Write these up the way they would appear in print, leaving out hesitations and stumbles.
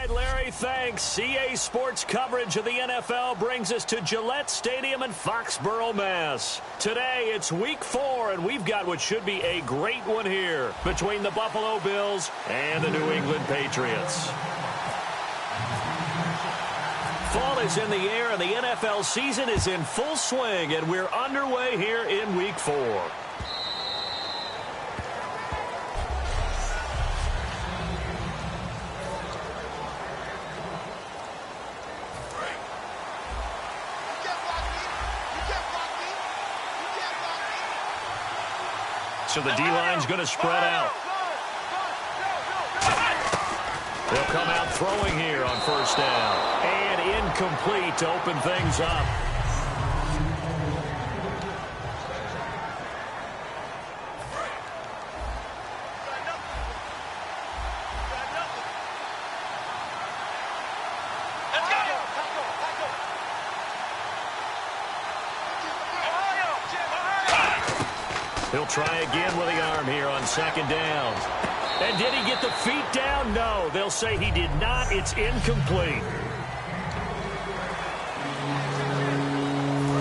right, Larry, thanks. CA Sports coverage of the NFL brings us to Gillette Stadium in Foxborough, Mass. Today, it's Week 4, and we've got what should be a great one here between the Buffalo Bills and the New England Patriots. Fall is in the air, and the NFL season is in full swing, and we're underway here in Week 4. So the D-line's going to spread out. They'll come out throwing here on first down. And incomplete to open things up. He'll try again with the arm here on second down. And did he get the feet down? No, they'll say he did not. It's incomplete.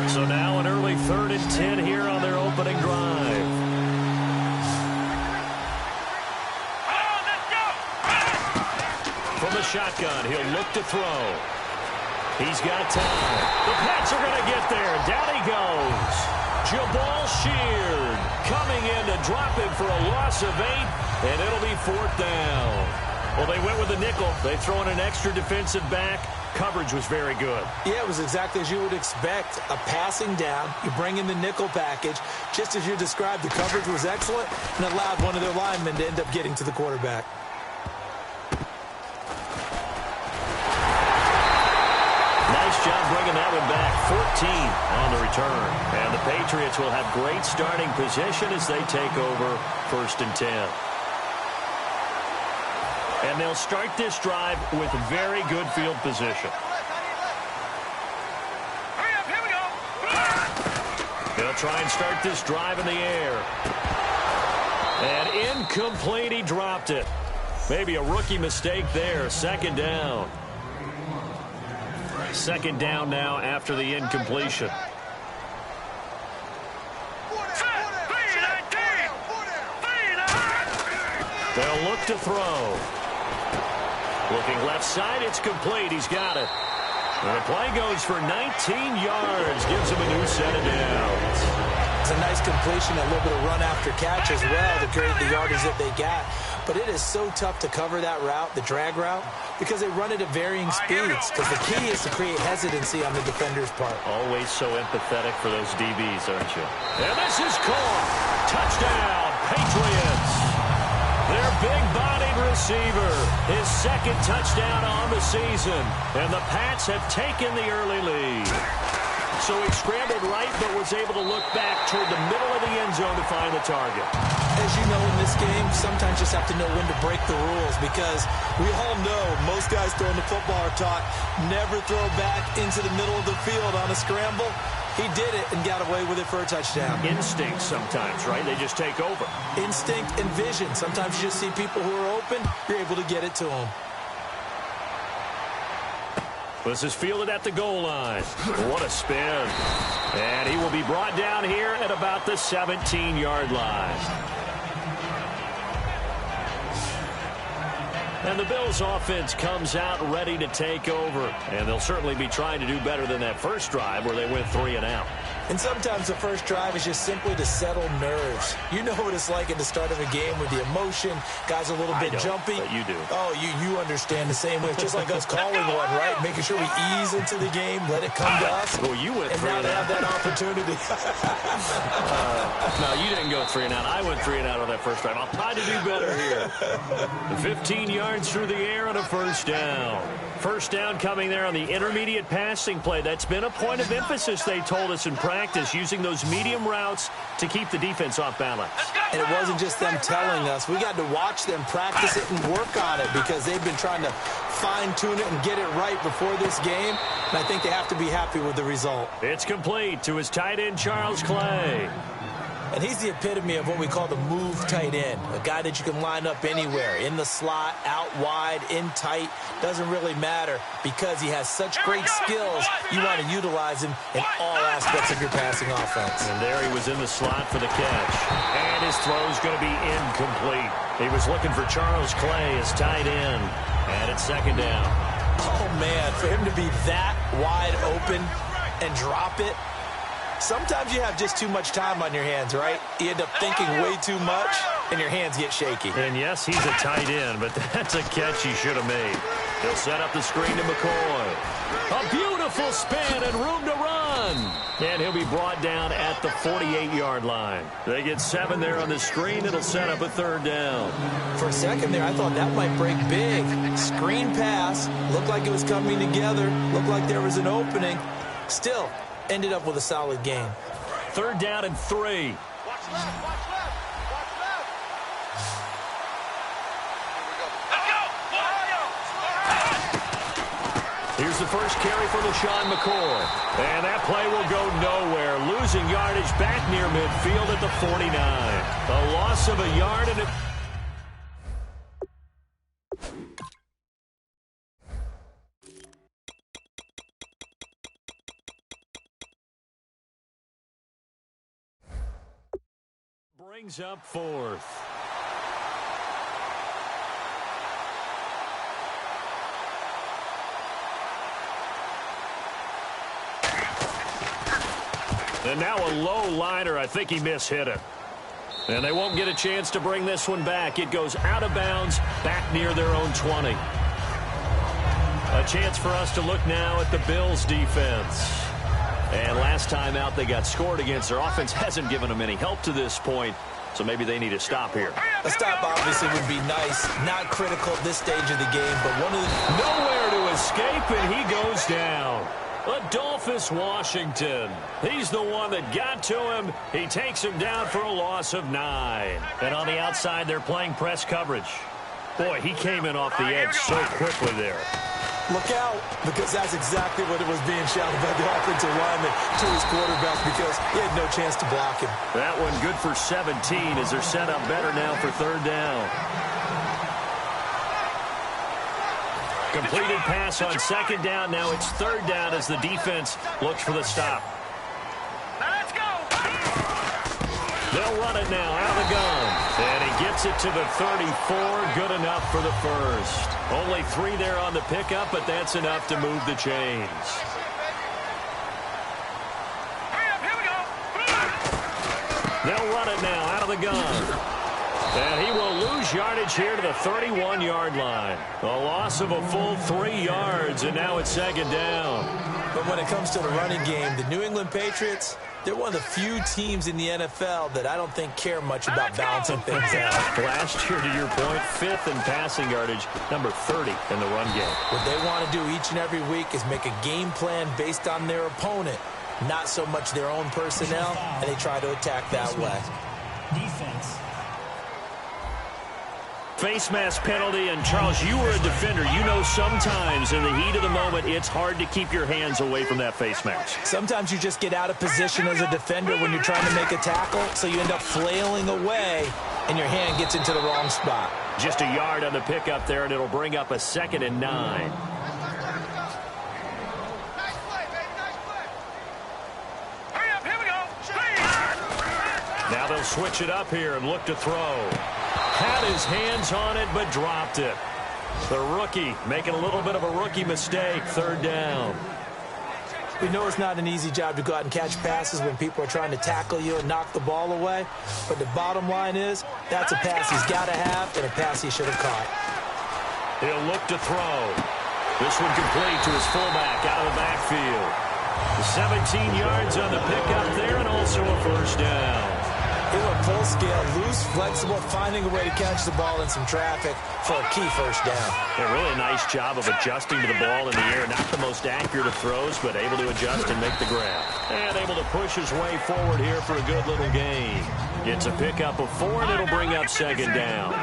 So now an early 3rd and 10 here on their opening drive. From the shotgun, he'll look to throw. He's got time. The Pats are going to get there. Down he goes. Jabal Sheard coming in to drop him for a loss of 8, and it'll be 4th down. Well, they went with the nickel. They throw in an extra defensive back. Coverage was very good. Yeah, it was exactly as you would expect. A passing down. You bring in the nickel package. Just as you described, the coverage was excellent and allowed one of their linemen to end up getting to the quarterback. Nice job bringing that one back. 14 on the return. And the Patriots will have great starting position as they take over 1st and 10. And they'll start this drive with very good field position. Hurry up, here we go. They'll try and start this drive in the air. And incomplete, he dropped it. Maybe a rookie mistake there. 2nd down. 2nd down now after the incompletion. They'll look to throw. Looking left side, it's complete. He's got it. And the play goes for 19 yards. Gives him a new set of downs. It's a nice completion, a little bit of run after catch as well to create the yardage that they got. But it is so tough to cover that route, the drag route, because they run it at varying speeds. Because the key is to create hesitancy on the defender's part. Always so empathetic for those DBs, aren't you? And this is caught. Touchdown, Patriots. Their big-bodied receiver, his 2nd touchdown on the season. And the Pats have taken the early lead. So he scrambled right, but was able to look back toward the middle of the end zone to find the target. As you know, in this game, sometimes you just have to know when to break the rules, because we all know most guys throwing the football are taught never throw back into the middle of the field on a scramble. He did it and got away with it for a touchdown. Instinct sometimes, right? They just take over. Instinct and vision. Sometimes you just see people who are open, you're able to get it to them. This is fielded at the goal line. What a spin. And he will be brought down here at about the 17-yard line. And the Bills offense comes out ready to take over. And they'll certainly be trying to do better than that first drive where they went 3 and out. And sometimes the first drive is just simply to settle nerves. You know what it's like at the start of a game with the emotion. Guys a little bit jumpy. But you do. Oh, you understand the same way. It's just like us calling one, right? Making sure we ease into the game, let it come to us. Well, you went and 3 now and they out. have that opportunity. No, you didn't go 3 and out. I went 3 and out on that first drive. I'll try to do better here. 15 yards through the air on a first down. First down coming there on the intermediate passing play. That's been a point of emphasis, they told us in practice, using those medium routes to keep the defense off balance. And it wasn't just them telling us. We got to watch them practice it and work on it, because they've been trying to fine-tune it and get it right before this game. And I think they have to be happy with the result. It's complete to his tight end, Charles Clay. And he's the epitome of what we call the move tight end, a guy that you can line up anywhere, in the slot, out wide, in tight, doesn't really matter because he has such great skills. You want to utilize him in all aspects of your passing offense. And there he was in the slot for the catch. And his throw's going to be incomplete. He was looking for Charles Clay as tight end. And it's second down. Oh, man, for him to be that wide open and drop it, sometimes you have just too much time on your hands, right? You end up thinking way too much, and your hands get shaky. And yes, he's a tight end, but that's a catch he should have made. He'll set up the screen to McCoy. A beautiful spin and room to run. And he'll be brought down at the 48-yard line. They get 7 there on the screen. It'll set up a third down. For a second there, I thought that might break big. Screen pass. Looked like it was coming together. Looked like there was an opening. Still, ended up with a solid game. Third down and 3. Watch left, watch left, watch left. Here we go. Here's the first carry for LaShawn McCoy. And that play will go nowhere. Losing yardage back near midfield at the 49. A loss of a yard and a... brings up fourth. And now a low liner. I think he mishit it. And they won't get a chance to bring this one back. It goes out of bounds back near their own 20. A chance for us to look now at the Bills defense. And last time out they got scored against. Their offense hasn't given them any help to this point, so maybe they need a stop here. A stop obviously would be nice. Not critical at this stage of the game, but one of the... Nowhere to escape, and he goes down. Adolphus Washington. He's the one that got to him. He takes him down for a loss of 9. And on the outside, they're playing press coverage. Boy, he came in off the edge so quickly there. Look out, because that's exactly what it was being shouted by the offensive lineman to his quarterback because he had no chance to block him. That one good for 17 as they're set up better now for third down. Completed pass on second down. Now it's third down as the defense looks for the stop. Now let's go. They'll run it now out of the gun. And he gets it to the 34. Good enough for the first. Only 3 there on the pickup, but that's enough to move the chains. Hurry up, here we go. They'll run it now out of the gun. And he will lose yardage here to the 31-yard line. A loss of a full 3 yards, and now it's second down. But when it comes to the running game, the New England Patriots, they're one of the few teams in the NFL that I don't think care much about balancing things out. Last year, to your point, 5th in passing yardage, number 30 in the run game. What they want to do each and every week is make a game plan based on their opponent, not so much their own personnel, and they try to attack that way. Defense. Face mask penalty, and Charles, you were a defender. You know sometimes in the heat of the moment, it's hard to keep your hands away from that face mask. Sometimes you just get out of position as a defender when you're trying to make a tackle, so you end up flailing away, and your hand gets into the wrong spot. Just a yard on the pickup there, and it'll bring up a 2nd and 9. Nice play, baby, nice play. Hurry up, here we go. Now they'll switch it up here and look to throw. Had his hands on it, but dropped it. The rookie making a little bit of a rookie mistake. Third down. We know it's not an easy job to go out and catch passes when people are trying to tackle you and knock the ball away. But the bottom line is, that's a pass he's got to have and a pass he should have caught. He'll look to throw. This one complete to his fullback out of the backfield. 17 yards on the pickup there and also a first down. He went full scale, loose, flexible, finding a way to catch the ball in some traffic for a key first down. A really nice job of adjusting to the ball in the air. Not the most accurate of throws, but able to adjust and make the grab. And able to push his way forward here for a good little gain. Gets a pickup of 4, and it'll bring up second down.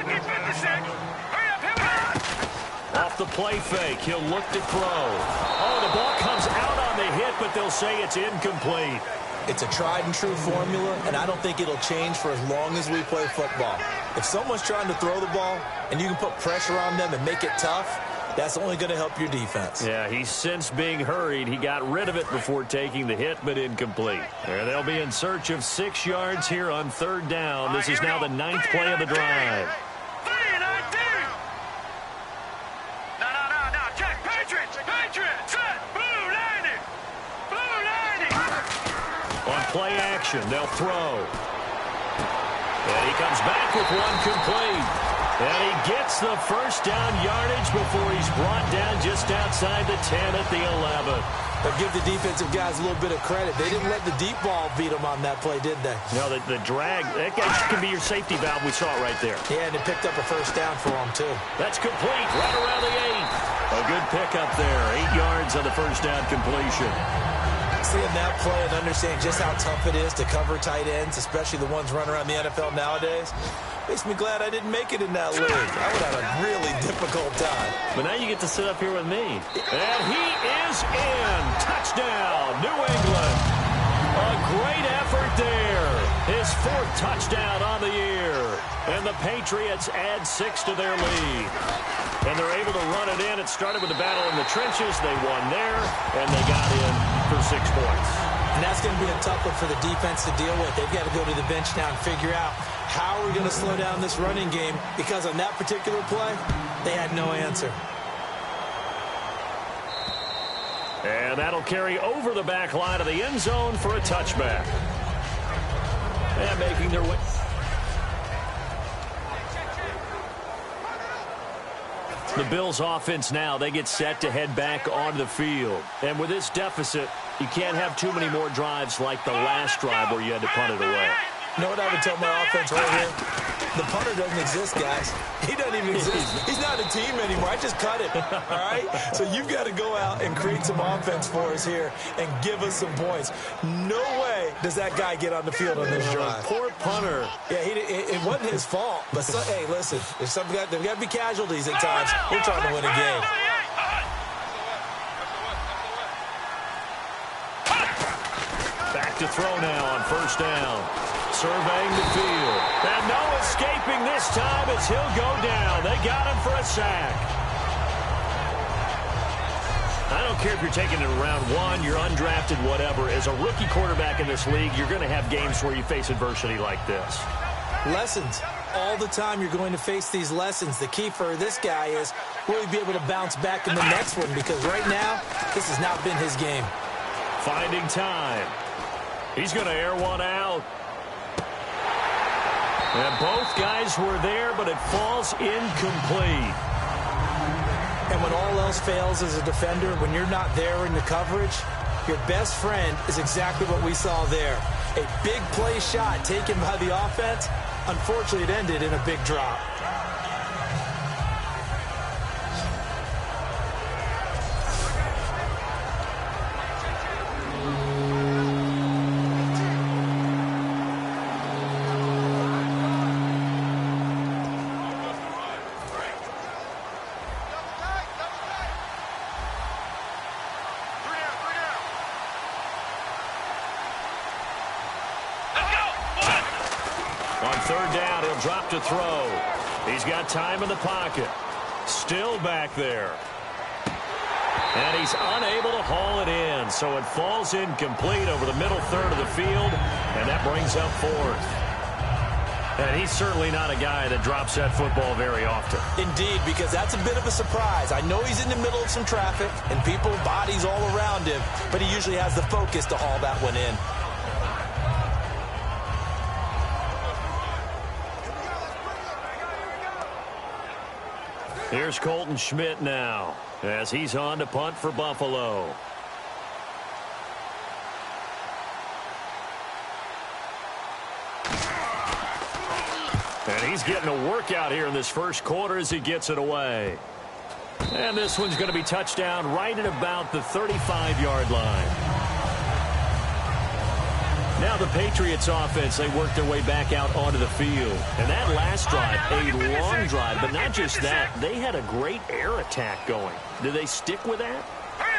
Off the play fake, he'll look to throw. Oh, the ball comes out on the hit, but they'll say it's incomplete. It's a tried-and-true formula, and I don't think it'll change for as long as we play football. If someone's trying to throw the ball and you can put pressure on them and make it tough, that's only going to help your defense. Yeah, he's since being hurried. He got rid of it before taking the hit, but incomplete. And they'll be in search of 6 yards here on 3rd down. This is now the 9th play of the drive. On play action, they'll throw. And he comes back with one complete. And he gets the first down yardage before he's brought down just outside the 10 at the 11. But give the defensive guys a little bit of credit. They didn't let the deep ball beat them on that play, did they? No, the drag, that guy can be your safety valve. We saw it right there. Yeah, and it picked up a first down for him, too. That's complete, right around the 8. A good pickup there. 8 yards on the first down completion. Seeing that play and understanding just how tough it is to cover tight ends, especially the ones running around the NFL nowadays, makes me glad I didn't make it in that league. I would have a really difficult time. But now you get to sit up here with me. And he is in. Touchdown, New England. A great effort there. His 4th touchdown on the year. And the Patriots add 6 to their lead. And they're able to run it in. It started with the battle in the trenches. They won there, and they got in for 6 points. And that's going to be a tough one for the defense to deal with. They've got to go to the bench now and figure out how we're going to slow down this running game, because on that particular play, they had no answer. And that'll carry over the back line of the end zone for a touchback. And making their way. The Bills offense now, they get set to head back onto the field. And with this deficit, you can't have too many more drives like the last drive where you had to punt it away. You know what I would tell my offense right here? The punter doesn't exist, guys. He doesn't even exist. He's not a team anymore. I just cut it, all right? So you've got to go out and create some offense for us here and give us some points. No way does that guy get on the field on this drive. Poor punter. Yeah, it wasn't his fault. But, hey, listen, there's got to be casualties at times. We're trying to win a game. Back to throw now on 1st down. Surveying the field. And no escaping this time as he'll go down. They got him for a sack. I don't care if you're taking it in round 1, you're undrafted, whatever. As a rookie quarterback in this league, you're going to have games where you face adversity like this. Lessons. All the time you're going to face these lessons. The key for this guy is will he be able to bounce back in the next one? Because right now, this has not been his game. Finding time. He's going to air one out. And both guys were there, but it falls incomplete. And when all else fails as a defender, when you're not there in the coverage, your best friend is exactly what we saw there. A big play shot taken by the offense. Unfortunately, it ended in a big drop. On 3rd down, he'll drop to throw. He's got time in the pocket. Still back there. And he's unable to haul it in, so it falls incomplete over the middle third of the field, and that brings up 4th. And he's certainly not a guy that drops that football very often. Indeed, because that's a bit of a surprise. I know he's in the middle of some traffic, and people, bodies all around him, but he usually has the focus to haul that one in. Here's Colton Schmidt now as he's on to punt for Buffalo. And he's getting a workout here in this first quarter as he gets it away. And this one's going to be touchdown right at about the 35-yard line. Now the Patriots offense, they work their way back out onto the field. And that last drive, a long drive, but not just that, they had a great air attack going. Do they stick with that?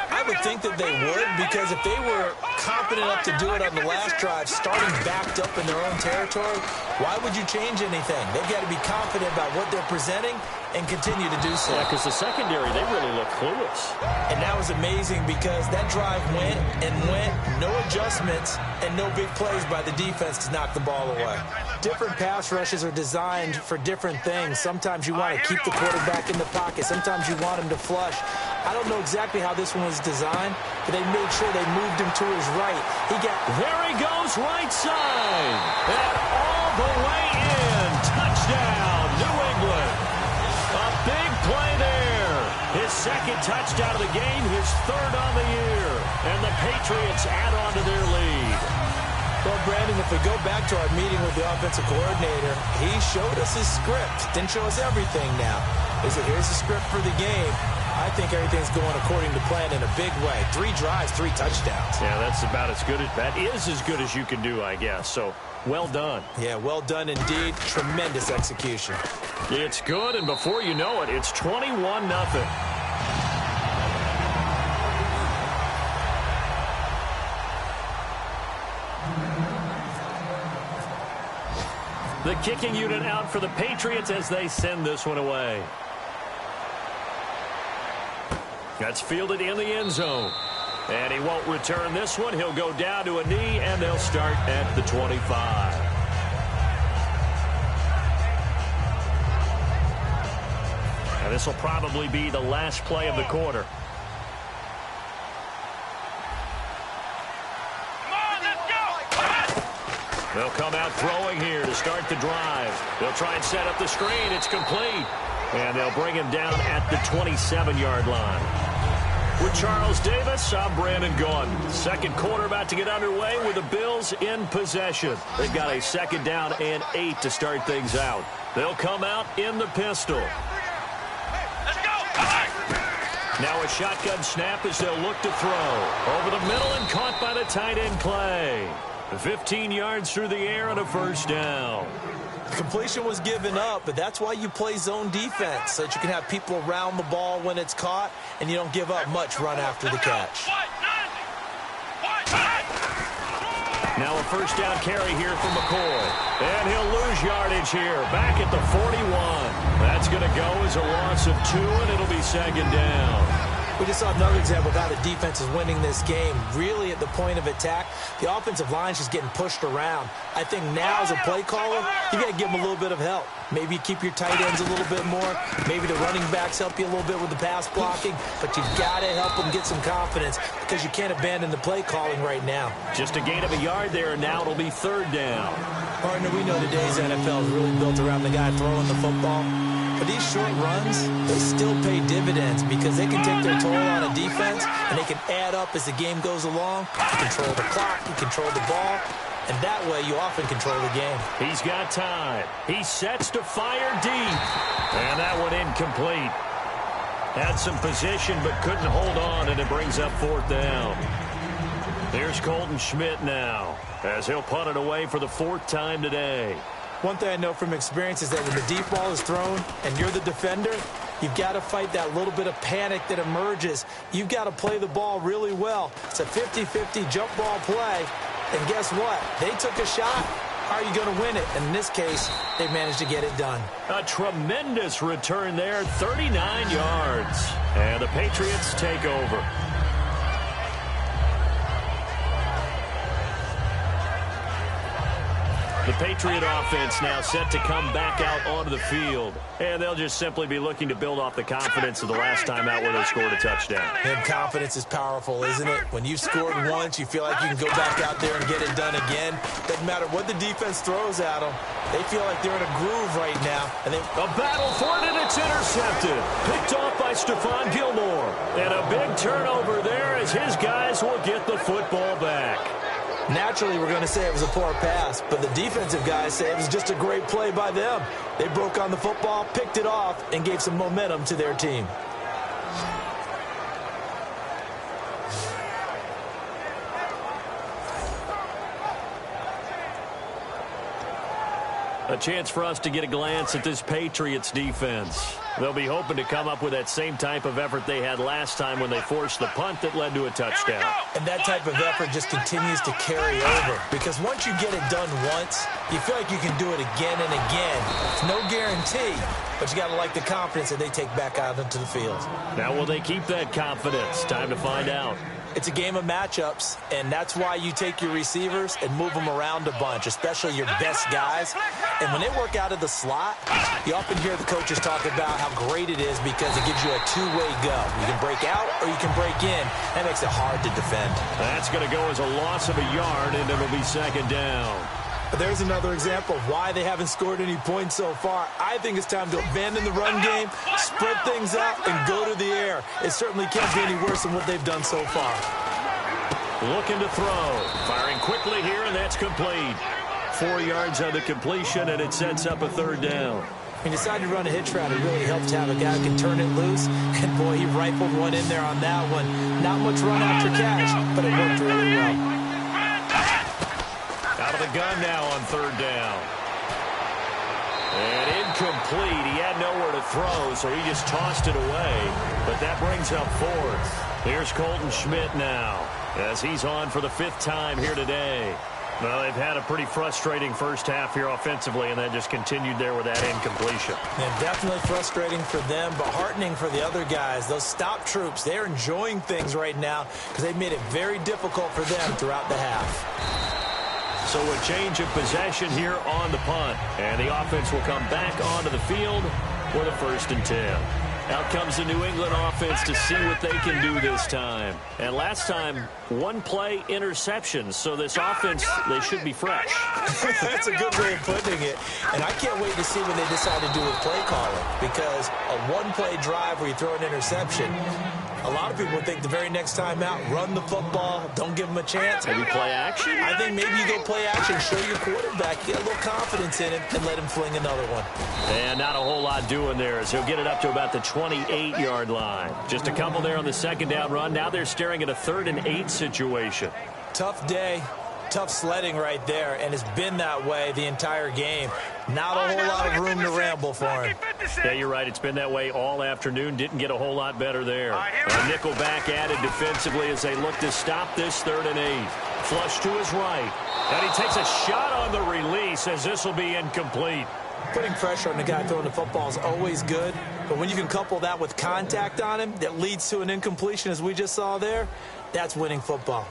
I would think that they would, because if they were confident enough to do it on the last drive, starting backed up in their own territory, why would you change anything? They've got to be confident about what they're presenting and continue to do so. Yeah, because the secondary, they really look clueless. And that was amazing because that drive went and went, no adjustments, and no big plays by the defense to knock the ball away. Different pass rushes are designed for different things. Sometimes you want to keep the quarterback in the pocket. Sometimes you want him to flush. I don't know exactly how this one was designed, but they made sure they moved him to his right. There he goes, right side. And all the way in. Touchdown, New England. A big play there. His second touchdown of the game, his third on the year. And the Patriots add on to their lead. Well, Brandon, if we go back to our meeting with the offensive coordinator, he showed us his script. Didn't show us everything now. He said, here's the script for the game. I think everything's going according to plan in a big way. 3 drives, 3 touchdowns. Yeah, that's about as good as you can do, I guess. So, well done. Yeah, well done indeed. Tremendous execution. It's good, and before you know it, it's 21-0. The kicking unit out for the Patriots as they send this one away. That's fielded in the end zone. And he won't return this one. He'll go down to a knee, and they'll start at the 25. Now this will probably be the last play of the quarter. They'll come out throwing here to start the drive. They'll try and set up the screen. It's complete. And they'll bring him down at the 27-yard line. With Charles Davis, I'm Brandon Gordon. Second quarter about to get underway with the Bills in possession. They've got a 2nd down and 8 to start things out. They'll come out in the pistol. Let's go. Now a shotgun snap as they'll look to throw. Over the middle and caught by the tight end Clay. 15 yards through the air and a 1st down. Completion was given up, but that's why you play zone defense, so that you can have people around the ball when it's caught, and you don't give up much run after the catch. Now a 1st down carry here from McCoy. And he'll lose yardage here, back at the 41. That's going to go as a loss of 2, and it'll be 2nd down. We just saw another example of how the defense is winning this game. Really at the point of attack, the offensive line's just getting pushed around. I think now as a play caller, you got to give them a little bit of help. Maybe you keep your tight ends a little bit more. Maybe the running backs help you a little bit with the pass blocking. But you've got to help them get some confidence because you can't abandon the play calling right now. Just a gain of a yard there, and now it'll be 3rd down. Partner, we know today's NFL is really built around the guy throwing the football. But these short runs, they still pay dividends because they can take their toll on a defense, and they can add up as the game goes along. You control the clock, you control the ball, and that way you often control the game. He's got time. He sets to fire deep. And that one incomplete. Had some position but couldn't hold on, and it brings up 4th down. Here's Colton Schmidt now as he'll punt it away for the 4th time today. One thing I know from experience is that when the deep ball is thrown and you're the defender, you've got to fight that little bit of panic that emerges. You've got to play the ball really well. It's a 50-50 jump ball play. And guess what? They took a shot. How are you going to win it? And in this case, they managed to get it done. A tremendous return there, 39 yards. And the Patriots take over. The Patriot offense now set to come back out onto the field. And they'll just simply be looking to build off the confidence of the last time out where they scored a touchdown. And confidence is powerful, isn't it? When you've scored once, you feel like you can go back out there and get it done again. Doesn't matter what the defense throws at them. They feel like they're in a groove right now. And a battle for it, and it's intercepted. Picked off by Stephon Gilmore. And a big turnover there as his guys will get the football back. Naturally, we're going to say it was a poor pass, but the defensive guys say it was just a great play by them. They broke on the football, picked it off, and gave some momentum to their team. A chance for us to get a glance at this Patriots defense. They'll be hoping to come up with that same type of effort they had last time when they forced the punt that led to a touchdown. And that type of effort just continues to carry over, because once you get it done once, you feel like you can do it again and again. It's no guarantee, but you got to like the confidence that they take back out into the field. Now, will they keep that confidence? Time to find out. It's a game of matchups, and that's why you take your receivers and move them around a bunch, especially your best guys. And when they work out of the slot, you often hear the coaches talk about how great it is because it gives you a two-way go. You can break out or you can break in. That makes it hard to defend. That's going to go as a loss of a yard, and it'll be second down. There's another example of why they haven't scored any points so far. I think it's time to abandon the run game, spread things out, and go to the air. It certainly can't be any worse than what they've done so far. Looking to throw. Firing quickly here, and that's complete. 4 yards on the completion, and it sets up a third down. When you decide to run a hitch route, it really helps to have a guy who can turn it loose. And, boy, he rifled one in there on that one. Not much run after catch, but it worked really well. Out of the gun now on third down. And incomplete. He had nowhere to throw, so he just tossed it away. But that brings up fourth. Here's Colton Schmidt now, as he's on for the 5th time here today. Well, they've had a pretty frustrating first half here offensively, and that just continued there with that incompletion. And definitely frustrating for them, but heartening for the other guys. Those stop troops, they're enjoying things right now because they've made it very difficult for them throughout the half. So a change of possession here on the punt. And the offense will come back onto the field for the 1st and 10. Out comes the New England offense to see what they can do this time. And last time, 1-play interceptions. So this offense, they should be fresh. That's a good way of putting it. And I can't wait to see what they decide to do with play calling. Because a 1-play drive where you throw an interception, a lot of people would think the very next time out, run the football, don't give them a chance. Maybe play action? I think maybe you go play action, show your quarterback, get a little confidence in him, and let him fling another one. And not a whole lot doing there as he'll get it up to about the 28-yard line. Just a couple there on the second down run. Now they're staring at a 3rd and 8 situation. Tough day. Tough sledding right there, and it's been that way the entire game. Not a whole lot of room to ramble for him. Yeah, you're right. It's been that way all afternoon. Didn't get a whole lot better there. A nickel back added defensively as they look to stop this 3rd and 8. Flush to his right. And he takes a shot on the release as this will be incomplete. Putting pressure on the guy throwing the football is always good, but when you can couple that with contact on him that leads to an incompletion as we just saw there, that's winning football.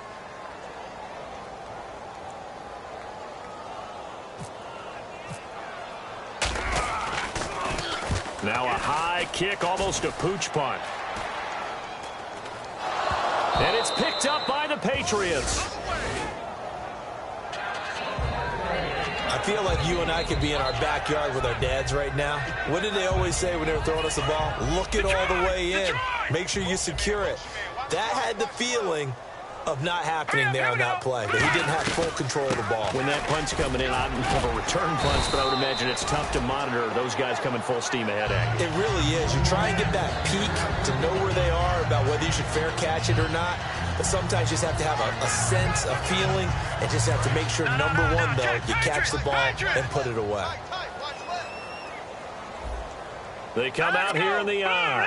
Now a high kick, almost a pooch punt. And it's picked up by the Patriots. I feel like you and I could be in our backyard with our dads right now. What did they always say when they were throwing us the ball? Look it all the way in. Make sure you secure it. That had the feeling of not happening there on that play, that he didn't have full control of the ball. When that punt's coming in, I don't have a return punch, but I would imagine it's tough to monitor those guys coming full steam ahead at you. It really is. You try and get that peek to know where they are, about whether you should fair catch it or not. But sometimes you just have to have a sense, a feeling, and just have to make sure, number one, though, you catch the ball and put it away. They come out here in the eye.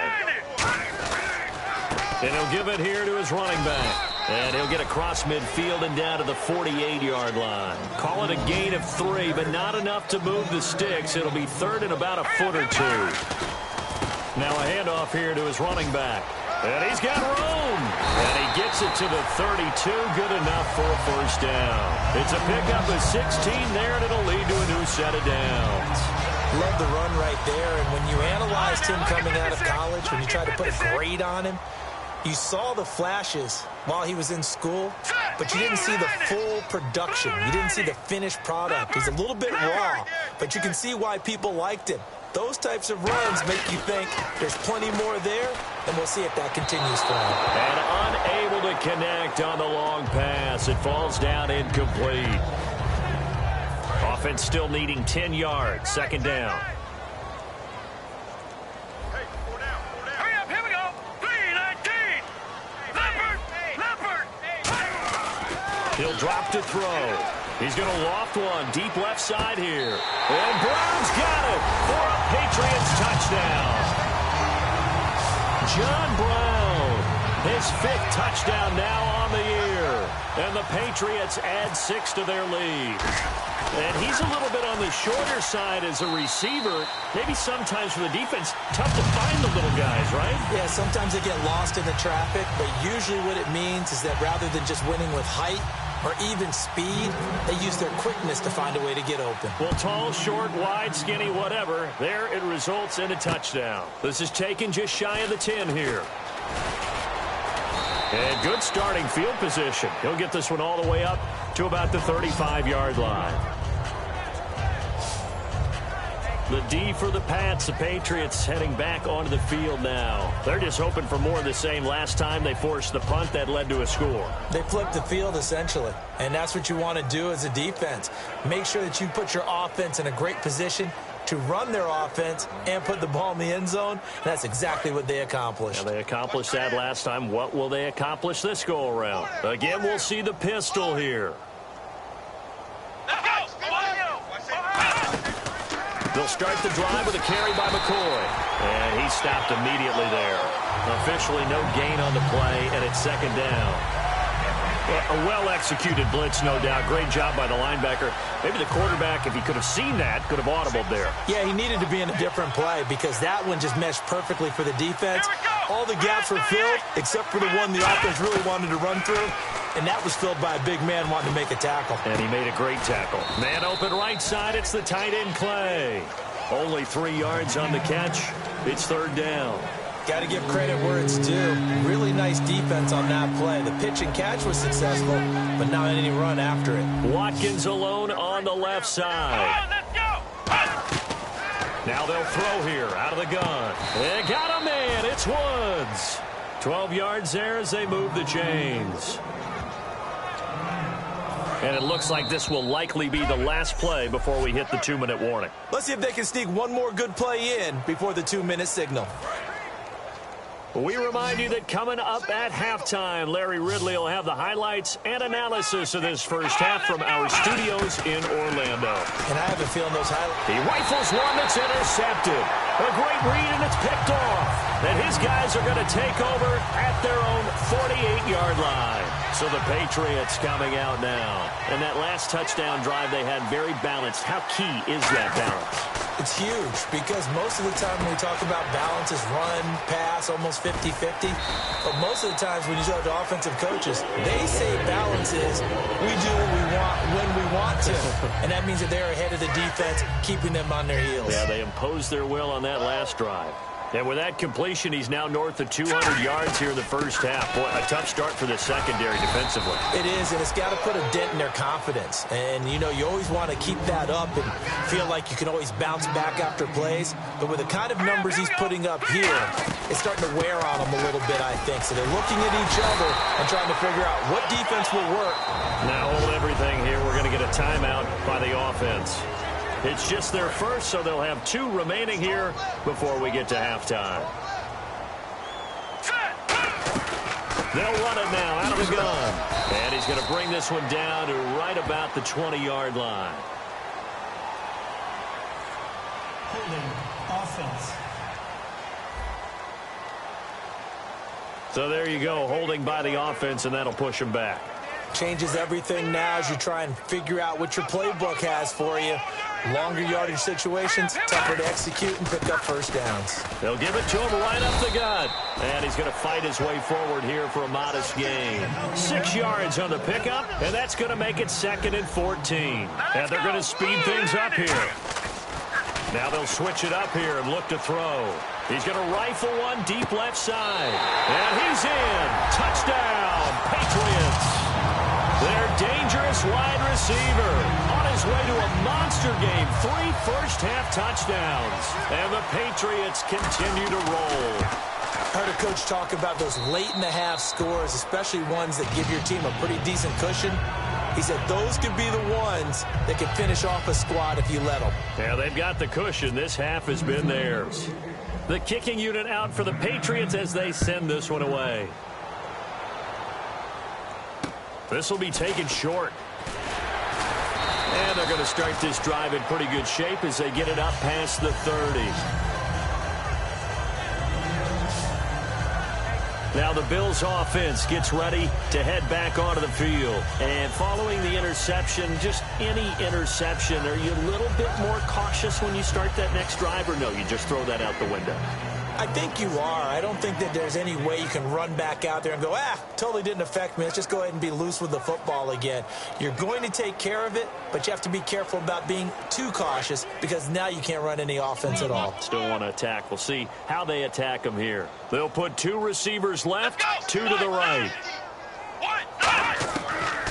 And he'll give it here to his running back. And he'll get across midfield and down to the 48-yard line. Call it a gain of 3, but not enough to move the sticks. It'll be 3rd and about a foot or 2. Now a handoff here to his running back. And he's got room. And he gets it to the 32. Good enough for a 1st down. It's a pickup of 16 there, and it'll lead to a new set of downs. Love the run right there. And when you analyzed him coming out of college, when you tried to put a grade on him, you saw the flashes while he was in school, but you didn't see the full production. You didn't see the finished product. He's a little bit raw, but you can see why people liked him. Those types of runs make you think there's plenty more there, and we'll see if that continues for him. And unable to connect on the long pass. It falls down incomplete. Offense still needing 10 yards. 2nd down. He'll drop to throw. He's going to loft one deep left side here. And Brown's got it for a Patriots touchdown. John Brown, his 5th touchdown now on the year. And the Patriots add 6 to their lead. And he's a little bit on the shorter side as a receiver. Maybe sometimes for the defense, tough to find the little guys, right? Yeah, sometimes they get lost in the traffic, but usually what it means is that rather than just winning with height or even speed, they use their quickness to find a way to get open. Well, tall, short, wide, skinny, whatever, there it results in a touchdown. This is taken just shy of the 10 here. And good starting field position. He'll get this one all the way up to about the 35-yard line. The D for the Pats. The Patriots heading back onto the field now. They're just hoping for more of the same. Last time they forced the punt that led to a score. They flipped the field, essentially. And that's what you want to do as a defense. Make sure that you put your offense in a great position to run their offense and put the ball in the end zone. And that's exactly what they accomplished. And they accomplished that last time. What will they accomplish this go-around? Again, we'll see the pistol here. They'll start the drive with a carry by McCoy. And he stopped immediately there. Officially no gain on the play, and it's 2nd down. A well-executed blitz, no doubt. Great job by the linebacker. Maybe the quarterback, if he could have seen that, could have audibled there. Yeah, he needed to be in a different play because that one just meshed perfectly for the defense. All the gaps were filled except for the one the offense really wanted to run through. And that was filled by a big man wanting to make a tackle. And he made a great tackle. Man open right side. It's the tight end Clay. Only 3 yards on the catch. It's 3rd down. Got to give credit where it's due. Really nice defense on that play. The pitch and catch was successful, but not any run after it. Watkins alone on the left side. Now they'll throw here out of the gun. They got a man. It's Woods. 12 yards there as they move the chains. And it looks like this will likely be the last play before we hit the 2-minute warning. Let's see if they can sneak one more good play in before the 2-minute signal. We remind you that coming up at halftime, Larry Ridley will have the highlights and analysis of this first half from our studios in Orlando. And I have a feeling those highlights. He rifles one that's intercepted. A great read, and it's picked off. And his guys are going to take over at their own 48-yard line. So the Patriots coming out now. And that last touchdown drive they had very balanced. How key is that balance? It's huge because most of the time when we talk about balance is run, pass, almost 50-50. But most of the times when you talk to offensive coaches, they say balance is we do what we want when we want to. And that means that they're ahead of the defense, keeping them on their heels. Yeah, they imposed their will on that last drive. And with that completion, he's now north of 200 yards here in the first half. Boy, a tough start for the secondary defensively. It is, and it's got to put a dent in their confidence. And, you know, you always want to keep that up and feel like you can always bounce back after plays. But with the kind of numbers he's putting up here, it's starting to wear on them a little bit, I think. So they're looking at each other and trying to figure out what defense will work. Now hold everything here. We're going to get a timeout by the offense. It's just their first, so they'll have 2 remaining here before we get to halftime. They'll run it now out of the gun. And he's going to bring this one down to right about the 20-yard line. Holding offense. So there you go, holding by the offense, and that'll push him back. Changes everything now as you try and figure out what your playbook has for you. Longer yardage situations, tougher to execute and pick up first downs. They'll give it to him right up the gut. And he's going to fight his way forward here for a modest gain. 6 yards on the pickup, and that's going to make it 2nd and 14. And they're going to speed things up here. Now they'll switch it up here and look to throw. He's going to rifle one deep left side. And he's in. Touchdown, Patriots. Their dangerous wide receiver on his way to a monster game. 3 first-half touchdowns. And the Patriots continue to roll. I heard a coach talk about those late-in-the-half scores, especially ones that give your team a pretty decent cushion. He said those could be the ones that can finish off a squad if you let them. Yeah, they've got the cushion. This half has been theirs. The kicking unit out for the Patriots as they send this one away. This will be taken short. And they're going to start this drive in pretty good shape as they get it up past the 30. Now the Bills offense gets ready to head back onto the field. And following the interception, just any interception, are you a little bit more cautious when you start that next drive, or no, you just throw that out the window? I think you are. I don't think that there's any way you can run back out there and go, totally didn't affect me. Let's just go ahead and be loose with the football again. You're going to take care of it, but you have to be careful about being too cautious because now you can't run any offense at all. Still want to attack. We'll see how they attack them here. They'll put 2 receivers left, 2 to the right.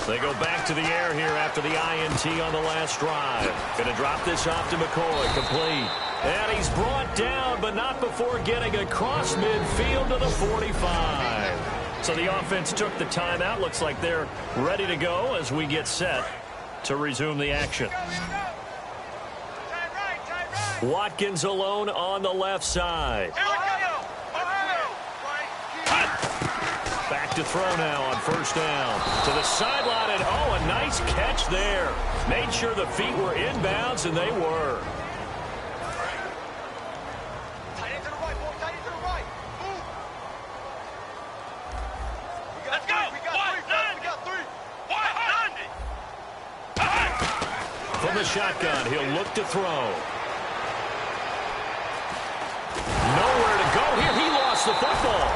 They go back to the air here after the INT on the last drive. Going to drop this off to McCoy, complete. And he's brought down, but not before getting across midfield to the 45. So the offense took the timeout. Looks like they're ready to go as we get set to resume the action. Watkins alone on the left side. Back to throw now on first down. To the sideline, and a nice catch there. Made sure the feet were inbounds, and they were. From the shotgun, he'll look to throw. Nowhere to go here. He lost the football.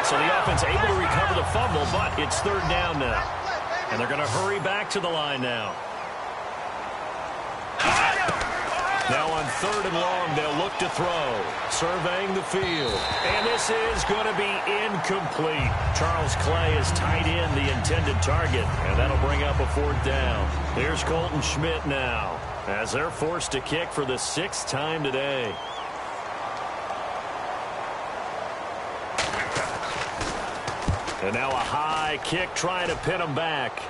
So the offense able to recover the fumble, but it's third down now. And they're going to hurry back to the line now. Now on third and long, they'll look to throw. Surveying the field. And this is going to be incomplete. Charles Clay has tied in the intended target, and that'll bring up a fourth down. Here's Colton Schmidt now, as they're forced to kick for the 6th time today. And now a high kick trying to pin him back.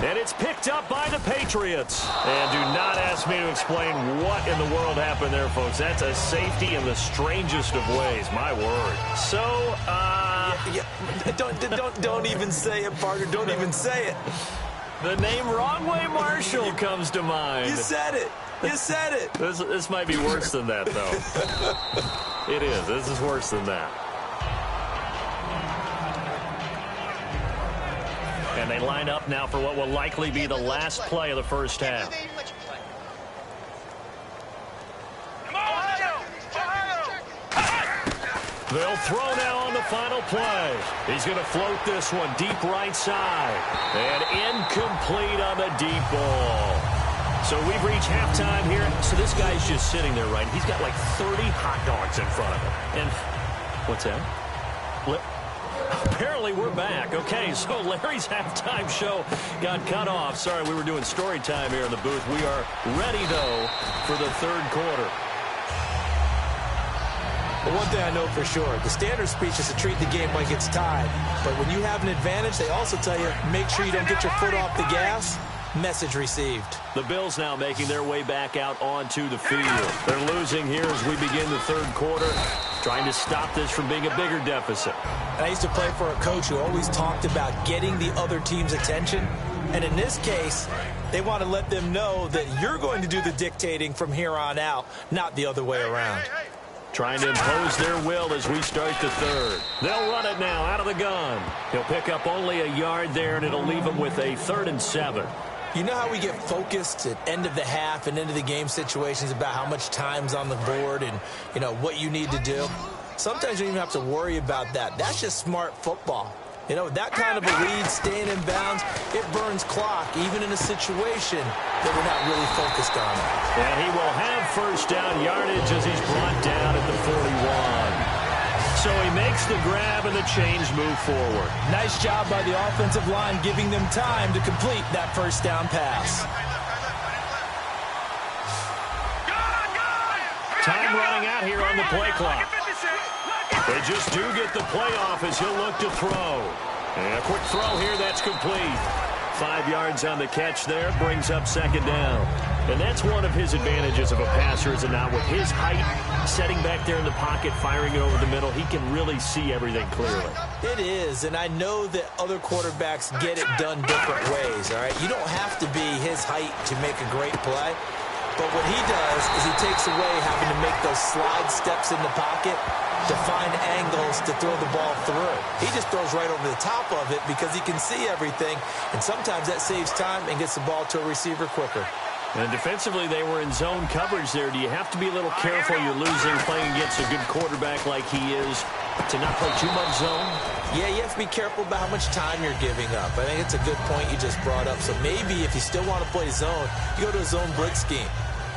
And it's picked up by the Patriots. And do not ask me to explain what in the world happened there, folks. That's a safety in the strangest of ways. My word. So, Don't even say it, partner. Don't even say it. The name Wrong Way Marshall comes to mind. You said it. You said it. This might be worse than that, though. It is. This is worse than that. And they line up now for what will likely be the last play of the first half. They'll throw now on the final play. He's going to float this one deep right side. And incomplete on the deep ball. So we've reached halftime here. So this guy's just sitting there, right? He's got like 30 hot dogs in front of him. And what's that? Apparently we're back. Okay, so Larry's halftime show got cut off. Sorry, we were doing story time here in the booth. We are ready, though, for the third quarter. Well, one thing I know for sure, the standard speech is to treat the game like it's tied. But when you have an advantage, they also tell you, make sure you don't get your foot off the gas. Message received. The Bills now making their way back out onto the field. They're losing here as we begin the third quarter, trying to stop this from being a bigger deficit. I used to play for a coach who always talked about getting the other team's attention. And in this case, they want to let them know that you're going to do the dictating from here on out, not the other way around. Trying to impose their will as we start the third. They'll run it now out of the gun. He'll pick up only a yard there, and it'll leave him with a 3rd and 7. You know how we get focused at end of the half and end of the game situations about how much time's on the board and, you know, what you need to do? Sometimes you don't even have to worry about that. That's just smart football. You know, that kind of a lead, staying in bounds, it burns clock, even in a situation that we're not really focused on. And he will have first down yardage as he's brought down at the 41. So he makes the grab and the chains move forward. Nice job by the offensive line giving them time to complete that first down pass. Time running out here on the play clock. They just do get the play off as he'll look to throw. And a quick throw here that's complete. 5 yards on the catch there, brings up second down. And that's one of his advantages of a passer, is it not? With his height, setting back there in the pocket, firing it over the middle, he can really see everything clearly. It is, and I know that other quarterbacks get it done different ways, all right? You don't have to be his height to make a great play. But what he does is he takes away having to make those slide steps in the pocket to find angles to throw the ball through. He just throws right over the top of it because he can see everything, and sometimes that saves time and gets the ball to a receiver quicker. And defensively, they were in zone coverage there. Do you have to be a little careful? You're losing playing against a good quarterback like he is to not play too much zone? Yeah, you have to be careful about how much time you're giving up. I think it's a good point you just brought up. So maybe if you still want to play zone, you go to a zone blitz scheme.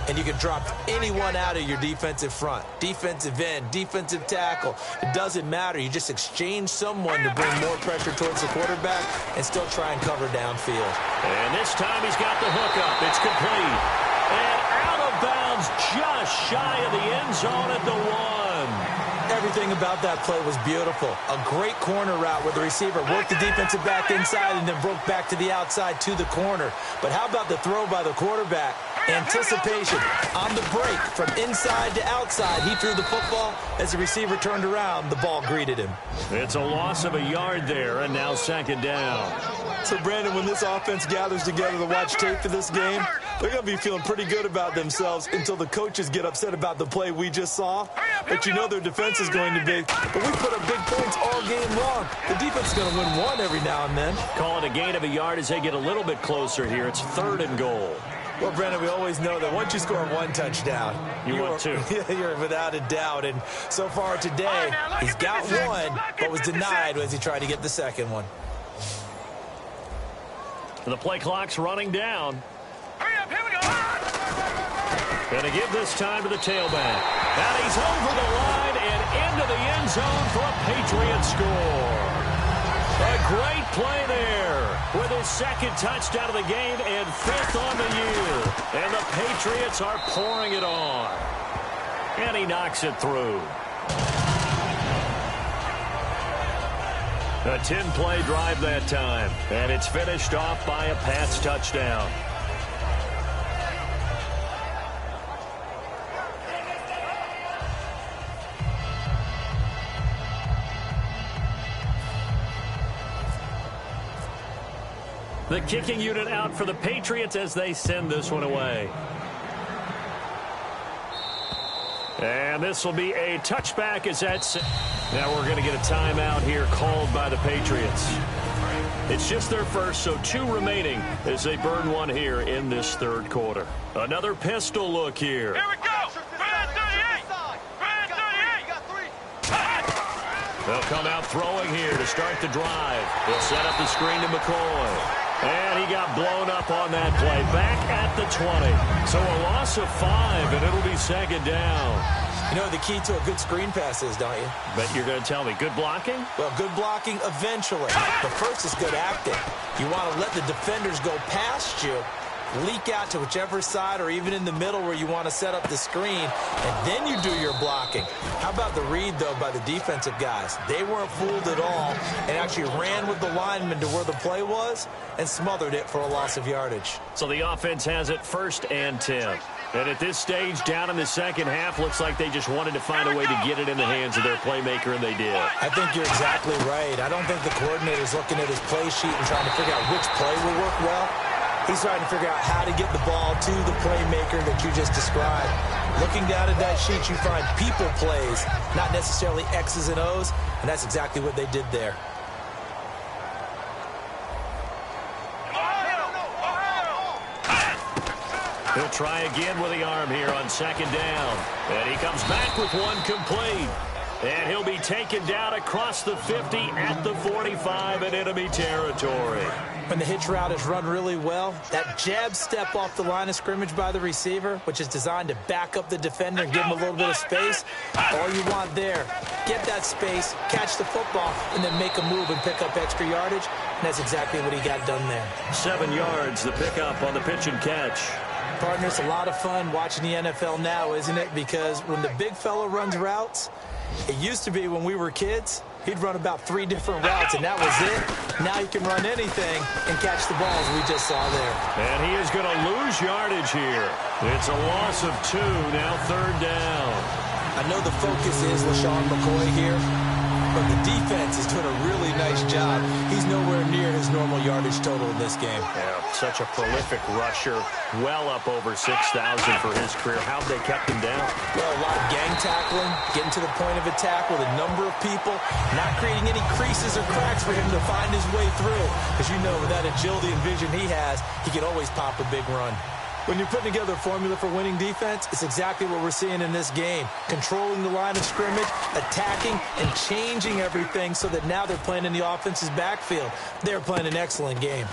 And you can drop anyone out of your defensive front, defensive end, defensive tackle. It doesn't matter. You just exchange someone to bring more pressure towards the quarterback and still try and cover downfield. And this time he's got the hook up. It's complete. And out of bounds just shy of the end zone at the 1. Everything about that play was beautiful. A great corner route where the receiver worked the defensive back inside and then broke back to the outside to the corner. But how about the throw by the quarterback? Anticipation on the break from inside to outside. He threw the football. As the receiver turned around, the ball greeted him. It's a loss of a yard there, and now second down. So, Brandon, when this offense gathers together to watch tape for this game, they're going to be feeling pretty good about themselves until the coaches get upset about the play we just saw. But you know their defense is going to be. But we put up big points all game long. The defense is going to win one every now and then. Call it a gain of a yard as they get a little bit closer here. It's 3rd and goal. Well, Brandon, we always know that once you score one touchdown, you want two. You're without a doubt. And so far today, he's got one, but was denied as he tried to get the second one. The play clock's running down. Hurry up, here we go. Going to give this time to the tailback. And he's over the line and into the end zone for a Patriot score. A great play there with his 2nd touchdown of the game and 5th on the year. And the Patriots are pouring it on. And he knocks it through. A 10-play drive that time. And it's finished off by a Pats touchdown. The kicking unit out for the Patriots as they send this one away. And this will be a touchback as that's... Now we're going to get a timeout here called by the Patriots. It's just their first, so 2 remaining as they burn one here in this 3rd quarter. Another pistol look here. Here we go. Brand 38. Brand 38. They'll come out throwing here to start the drive. They'll set up the screen to McCoy. And he got blown up on that play. Back at the 20. So a loss of 5, and it'll be second down. You know what the key to a good screen pass is, don't you? Bet you're going to tell me. Good blocking? Well, good blocking eventually. But first is good acting. You want to let the defenders go past you, leak out to whichever side or even in the middle where you want to set up the screen, and then you do your blocking. How about the read, though, by the defensive guys? They weren't fooled at all and actually ran with the lineman to where the play was and smothered it for a loss of yardage. So the offense has it 1st and 10. And at this stage, down in the second half, looks like they just wanted to find a way to get it in the hands of their playmaker, and they did. I think you're exactly right. I don't think the coordinator's looking at his play sheet and trying to figure out which play will work well. He's trying to figure out how to get the ball to the playmaker that you just described. Looking down at that sheet, you find people plays, not necessarily X's and O's, and that's exactly what they did there. He'll try again with the arm here on second down. And he comes back with one complete. And he'll be taken down across the 50 at the 45 in enemy territory. When the hitch route is run really well, that jab step off the line of scrimmage by the receiver, which is designed to back up the defender and give him a little bit of space, all you want there, get that space, catch the football, and then make a move and pick up extra yardage. And that's exactly what he got done there. 7 yards, the pickup on the pitch and catch. Partner, it's a lot of fun watching the NFL now, isn't it? Because when the big fella runs routes, It used to be when we were kids, he'd run about 3 different routes, and that was it. Now he can run anything and catch the balls we just saw there. And he is going to lose yardage here. It's a loss of 2, now 3rd down. I know the focus is LaShawn McCoy here, but the defense is doing a really nice job. He's nowhere near his normal yardage total in this game. Yeah, such a prolific rusher, well up over 6,000 for his career. How'd they kept him down? Well, a lot of gang tackling, getting to the point of attack with a number of people, not creating any creases or cracks for him to find his way through. As you know, with that agility and vision he has, he can always pop a big run. When you're putting together a formula for winning defense, it's exactly what we're seeing in this game. Controlling the line of scrimmage, attacking, and changing everything so that now they're playing in the offense's backfield. They're playing an excellent game.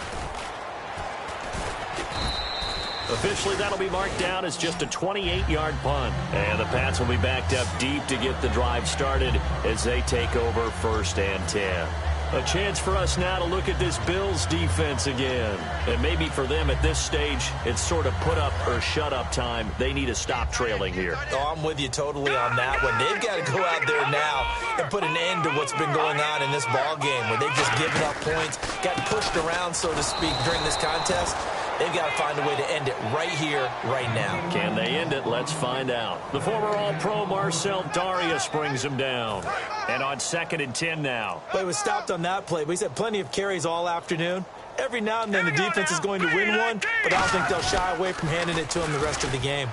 Officially, that'll be marked down as just a 28-yard punt. And the Pats will be backed up deep to get the drive started as they take over 1st and 10. A chance for us now to look at this Bills defense again. And maybe for them at this stage, it's sort of put up or shut up time. They need to stop trailing here. Oh, I'm with you totally on that one. They've got to go out there now and put an end to what's been going on in this ball game where they've just given up points, gotten pushed around, so to speak, during this contest. They've got to find a way to end it right here, right now. Can they end it? Let's find out. The former All-Pro Marcel Darius brings him down. And on 2nd and 10 now. But he was stopped on that play. But he's had plenty of carries all afternoon. Every now and then the defense is going to win one, but I don't think they'll shy away from handing it to him the rest of the game.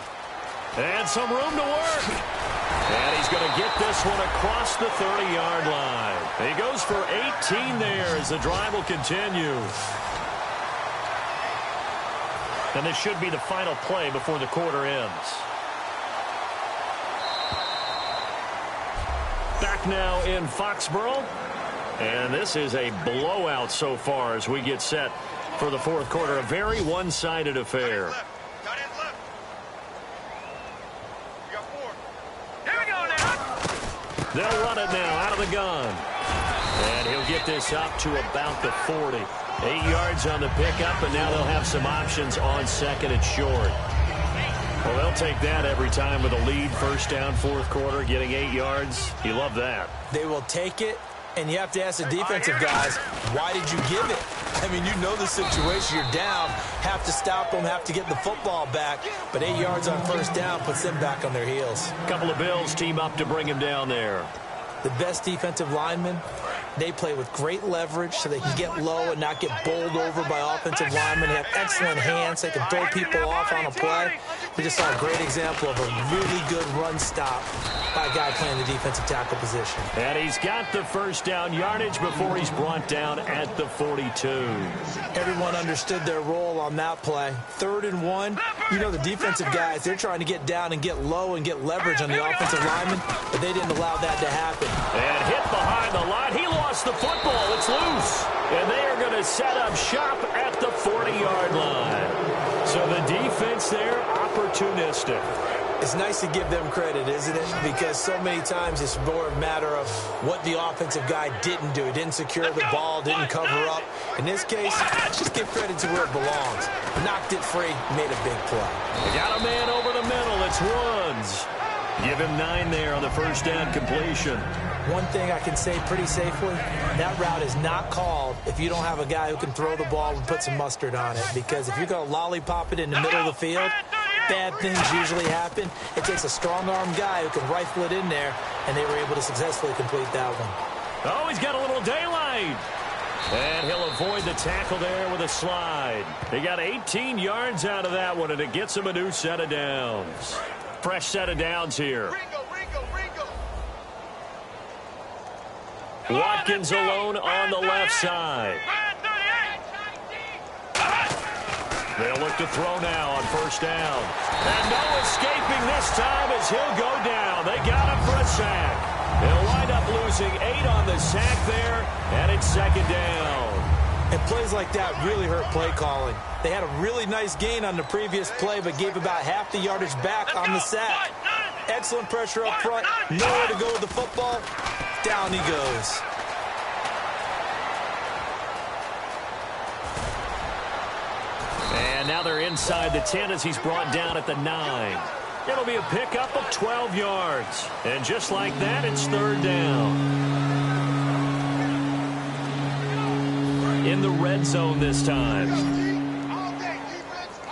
And some room to work. And he's going to get this one across the 30-yard line. He goes for 18 there as the drive will continue. And this should be the final play before the quarter ends. Back now in Foxborough. And this is a blowout so far as we get set for the 4th quarter. A very one-sided affair. Here we go now. They'll run it now out of the gun. And he'll get this up to about the 40. 8 yards on the pickup, and now they'll have some options on 2nd and short. Well, they'll take that every time with a lead. 1st down, 4th quarter, getting 8 yards. You love that. They will take it, and you have to ask the defensive guys, why did you give it? I mean, you know the situation. You're down, have to stop them, have to get the football back. But 8 yards on 1st down puts them back on their heels. A couple of Bills team up to bring him down there. The best defensive linemen, they play with great leverage so they can get low and not get bowled over by offensive linemen. They have excellent hands. They can throw people off on a play. We just saw a great example of a really good run stop by a guy playing the defensive tackle position. And he's got the 1st down yardage before he's brought down at the 42. Everyone understood their role on that play. 3rd and 1. You know the defensive guys, they're trying to get down and get low and get leverage on the offensive linemen, but they didn't allow that to happen. And hit behind the line. He lost the football. It's loose. And they are going to set up shop at the 40-yard line. So the defense there, opportunistic. It's nice to give them credit, isn't it? Because so many times it's more a matter of what the offensive guy didn't do. He didn't secure the ball, didn't cover up. In this case, just give credit to where it belongs. Knocked it free, made a big play. They got a man over the middle. It's Woods. Give him 9 there on the 1st down completion. One thing I can say pretty safely, that route is not called if you don't have a guy who can throw the ball and put some mustard on it. Because if you're going to lollipop it in the middle of the field, bad things usually happen. It takes a strong-arm guy who can rifle it in there, and they were able to successfully complete that one. Oh, he's got a little daylight. And he'll avoid the tackle there with a slide. He got 18 yards out of that one, and it gets him a new set of downs. Fresh set of downs here. Watkins alone on the left side. They'll look to throw now on 1st down. And no escaping this time as he'll go down. They got him for a sack. They'll wind up losing 8 on the sack there, and it's 2nd down. And plays like that really hurt play calling. They had a really nice gain on the previous play, but gave about half the yardage back on the sack. Excellent pressure up front. Nowhere to go with the football. Down he goes. And now they're inside the 10 as he's brought down at the 9. It'll be a pickup of 12 yards. And just like that, it's third down. In the red zone this time.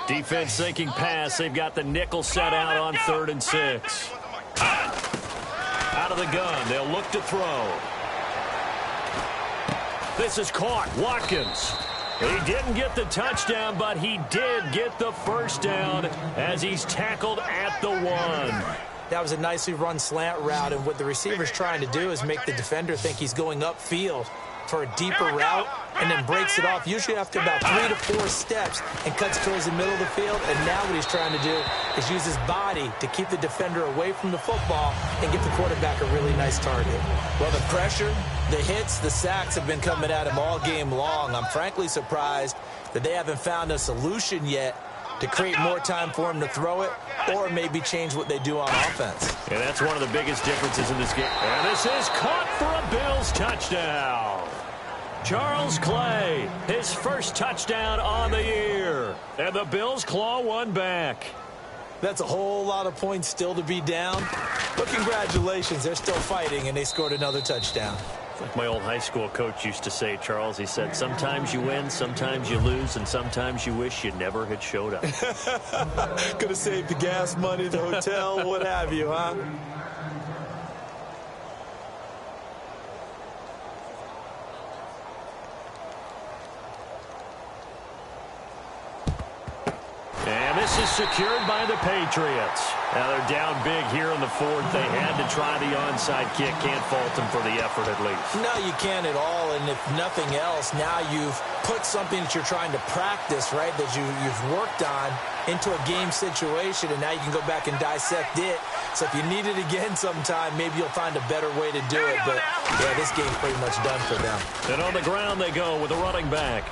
Defense thinking pass. They've got the nickel set out on 3rd and 6. Out of the gun. They'll look to throw. This is caught. Watkins. He didn't get the touchdown, but he did get the first down as he's tackled at the 1. That was a nicely run slant route, and what the receiver's trying to do is make the defender think he's going upfield for a deeper route and then breaks it off, usually after about 3 to 4 steps, and cuts towards the middle of the field. And now what he's trying to do is use his body to keep the defender away from the football and give the quarterback a really nice target. Well, the pressure, the hits, the sacks have been coming at him all game long. I'm frankly surprised that they haven't found a solution yet to create more time for him to throw it or maybe change what they do on offense. And that's one of the biggest differences in this game. And this is caught for a Bills touchdown. Charles Clay, his first touchdown on the year. And the Bills claw one back. That's a whole lot of points still to be down. But congratulations, they're still fighting, and they scored another touchdown. Like my old high school coach used to say, Charles, he said, sometimes you win, sometimes you lose, and sometimes you wish you never had showed up. Could have saved the gas money, the hotel, what have you, huh? And this is secured by the Patriots. Now they're down big here in the 4th. They had to try the onside kick. Can't fault them for the effort at least. No, you can't at all. And if nothing else, now you've put something that you're trying to practice, right, that you've worked on into a game situation, and now you can go back and dissect it. So if you need it again sometime, maybe you'll find a better way to do it. But, yeah, this game's pretty much done for them. And on the ground they go with a running back.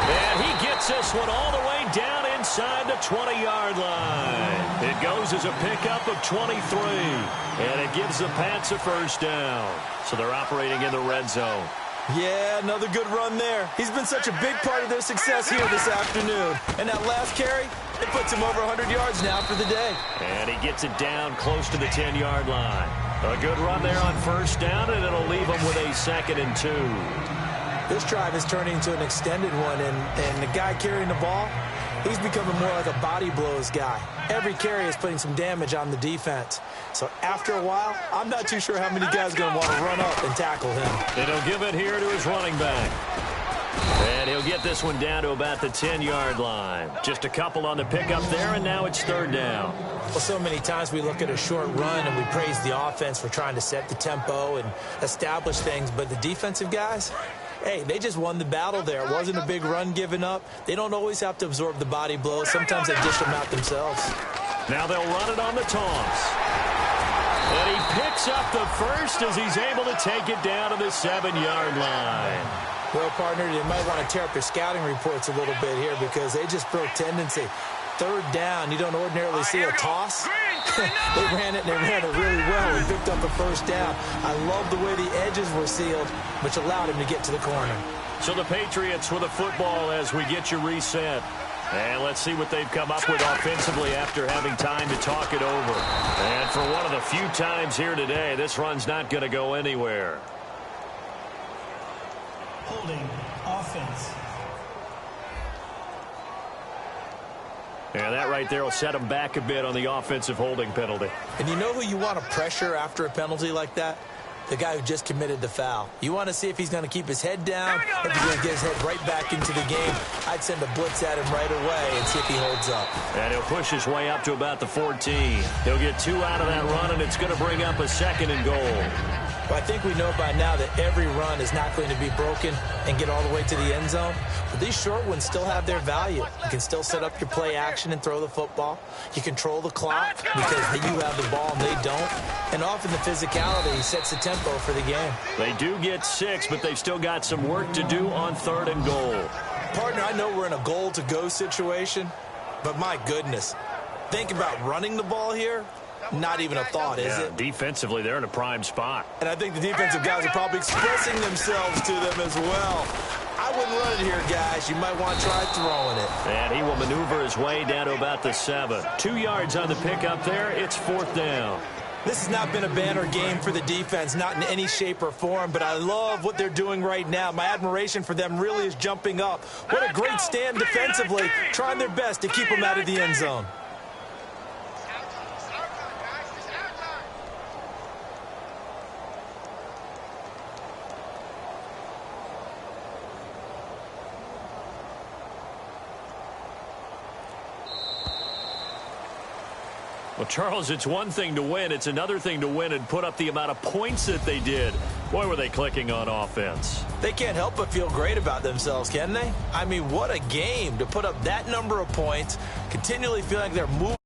And he gets this one all the way down inside the 20-yard line. It goes as a pickup of 23. And it gives the Pats a first down. So they're operating in the red zone. Yeah, another good run there. He's been such a big part of their success here this afternoon. And that last carry, it puts him over 100 yards now for the day. And he gets it down close to the 10-yard line. A good run there on first down, and it'll leave him with a 2nd and 2. This drive is turning into an extended one, and the guy carrying the ball, he's becoming more like a body blows guy. Every carry is putting some damage on the defense. So after a while, I'm not too sure how many guys are going to want to run up and tackle him. And he'll give it here to his running back. And he'll get this one down to about the 10-yard line. Just a couple on the pickup there, and now it's third down. Well, so many times we look at a short run and we praise the offense for trying to set the tempo and establish things, but the defensive guys, hey, they just won the battle there. It wasn't a big run given up. They don't always have to absorb the body blows. Sometimes they dish them out themselves. Now they'll run it on the toss. And he picks up the first as he's able to take it down to the 7-yard line. Well, partner, they might want to tear up their scouting reports a little bit here because they just broke tendency. Third down, you don't ordinarily see a toss. They ran it, and they ran it really well and picked up a first down. I love the way the edges were sealed, which allowed him to get to the corner. So the Patriots with the football as we get you reset. And let's see what they've come up with offensively after having time to talk it over. And for one of the few times here today, this run's not going to go anywhere. Holding offense. And that right there will set him back a bit on the offensive holding penalty. And you know who you want to pressure after a penalty like that? The guy who just committed the foul. You want to see if he's going to keep his head down, if he's going to get his head right back into the game. I'd send a blitz at him right away and see if he holds up. And he'll push his way up to about the 14. He'll get 2 out of that run, and it's going to bring up a 2nd and goal. Well, I think we know by now that every run is not going to be broken and get all the way to the end zone. But these short ones still have their value. You can still set up your play action and throw the football. You control the clock because you have the ball and they don't. And often the physicality sets the tempo for the game. They do get 6, but they've still got some work to do on 3rd and goal. Partner, I know we're in a goal-to-go situation, but my goodness, think about running the ball here. Not even a thought, is it? Defensively, they're in a prime spot. And I think the defensive guys are probably expressing themselves to them as well. I wouldn't run it here, guys. You might want to try throwing it. And he will maneuver his way down to about the 7. 2 yards on the pickup there. It's 4th down. This has not been a banner game for the defense, not in any shape or form, but I love what they're doing right now. My admiration for them really is jumping up. What a great stand defensively, trying their best to keep them out of the end zone. Well, Charles, it's one thing to win. It's another thing to win and put up the amount of points that they did. Boy, were they clicking on offense. They can't help but feel great about themselves, can they? I mean, what a game to put up that number of points, continually feeling like they're moving.